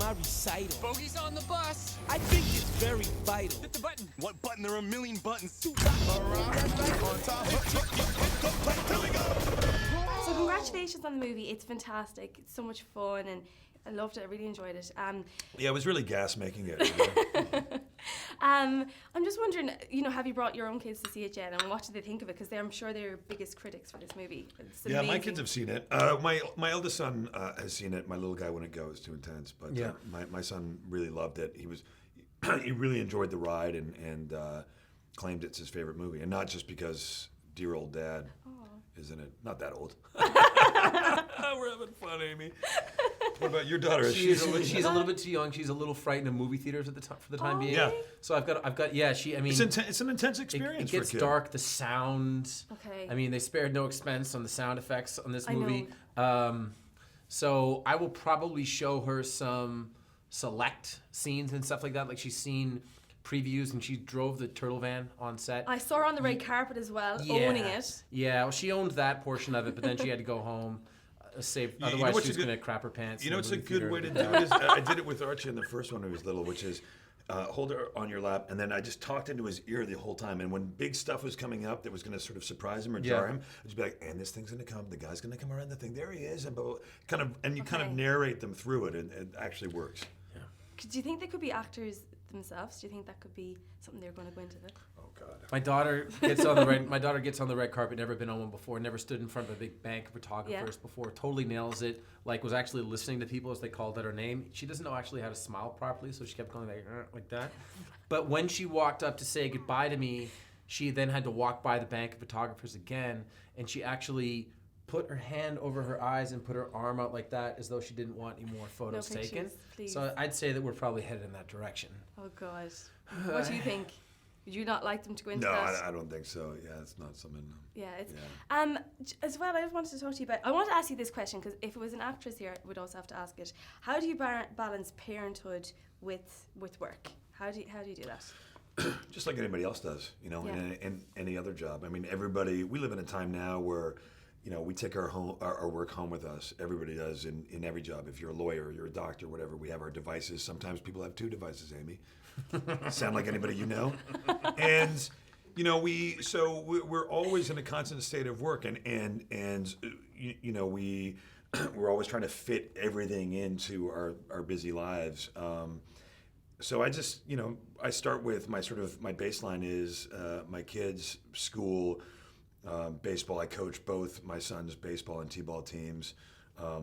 my recital. Bogey's on the bus. I think it's very vital. Hit the button. What button? There are a million buttons. On top. Here we go. So congratulations on the movie. It's fantastic. It's so much fun, and I loved it. I really enjoyed it. Yeah, it was really gas making it. I'm just wondering, have you brought your own kids to see it yet, and what do they think of it? Because I'm sure they're your biggest critics for this movie. It's Yeah, my amazing. kids have seen it. My eldest son has seen it. My little guy wouldn't go; it was too intense. But Yeah. My son really loved it. He really enjoyed the ride and claimed it's his favorite movie, and not just because dear old dad is in it. Not that old. We're having fun, Amy. What about your daughter? She's a little bit too young. She's a little frightened of movie theaters at the for the time being. Yeah. So I've got. Yeah. I mean, it's an intense experience. It gets for a kid. dark. The sound. Okay. I mean, they spared no expense on the sound effects on this I movie. So I will probably show her some select scenes and stuff like that. Like she's seen previews and she drove the turtle van on set. I saw her on the red carpet as well, owning it. Yeah, well, she owned that portion of it, but then she had to go home. Otherwise, she was going to crap her pants. You know, it's a good way to do it. I did it with Archie in the first one when he was little, which is hold her on your lap, and then I just talked into his ear the whole time. And when big stuff was coming up that was going to sort of surprise him or jar him, I'd just be like, "And this thing's going to come. The guy's going to come around the thing. There he is." And kind of narrate them through it, and it actually works. Yeah. Do you think they could be actors themselves? Do you think that could be something they're going to go into? Oh God. My daughter gets on the red. My daughter gets on the red carpet. Never been on one before. Never stood in front of a big bank of photographers before. Totally nails it. Like was actually listening to people as they called out her name. She doesn't know actually how to smile properly, so she kept going like that. But when she walked up to say goodbye to me, she then had to walk by the bank of photographers again, and she actually put her hand over her eyes and put her arm out like that as though she didn't want any more photos taken. Please. So I'd say that we're probably headed in that direction. Oh God. What do you think? Would you not like them to go into No, that? I don't think so. Yeah, it's not something. Yeah, it's as well. I just wanted to talk to you about. I want to ask you this question because if it was an actress here, we'd also have to ask it. How do you balance parenthood with work? How do you do that? Just like anybody else does, in any other job. I mean, we live in a time now where, we take our work home with us. Everybody does in every job. If you're a lawyer, you're a doctor, whatever, we have our devices. Sometimes people have 2 devices, Amy. Sound like anybody you know? And, we're always in a constant state of work and we're always trying to fit everything into our busy lives. So I just, I start with my baseline is my kids, school, baseball. I coach both my son's baseball and t-ball teams,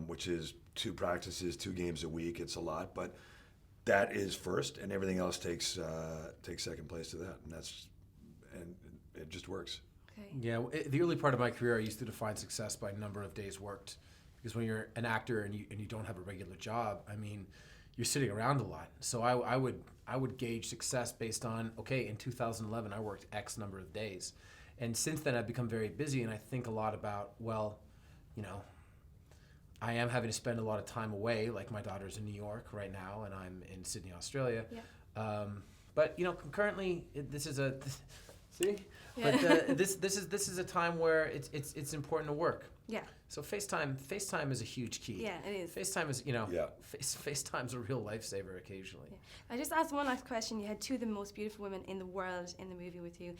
which is 2 practices, 2 games a week. It's a lot, but that is first, and everything else takes second place to that, and it just works. Okay. Yeah, the early part of my career, I used to define success by number of days worked, because when you're an actor and you don't have a regular job, I mean, you're sitting around a lot. So I would gauge success based on, okay, in 2011 I worked X number of days. And since then I've become very busy, and I think a lot about, I am having to spend a lot of time away, like my daughter's in New York right now and I'm in Sydney, Australia. Yeah. But concurrently this is this is a time where it's important to work. Yeah. So FaceTime is a huge key. Yeah, it is. FaceTime is, FaceTime's a real lifesaver occasionally. Yeah. I just asked one last question. You had 2 of the most beautiful women in the world in the movie with you,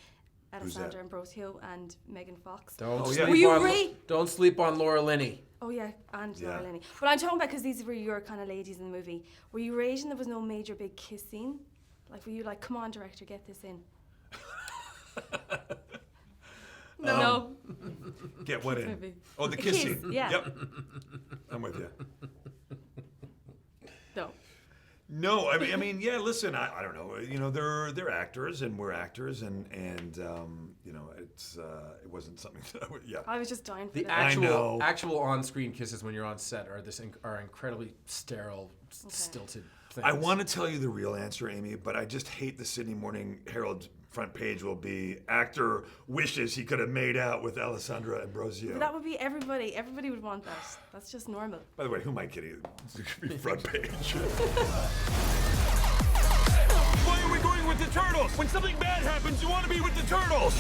Alessandra Ambrosio and Megan Fox. Don't sleep on Laura Linney. Oh yeah, and Laura Linney. But I'm talking about because these were your kind of ladies in the movie. Were you raised and there was no major big kiss scene? Like were you like, come on director, get this in? No. Get what in? Maybe. Oh, the kiss scene. Yeah. Yep. I'm with you. No. No, I mean, yeah. Listen, I don't know. They're actors, and we're actors, and it wasn't something that I was just dying for the that. actual on-screen kisses when you're on set are incredibly sterile, stilted things. I want to tell you the real answer, Amy, but I just hate the Sydney Morning Herald front page will be actor wishes he could have made out with Alessandra Ambrosio. But that would be everybody. Everybody would want that. That's just normal. By the way, who am I kidding? Front page. Why are we going with the turtles? When something bad happens, you want to be with the turtles.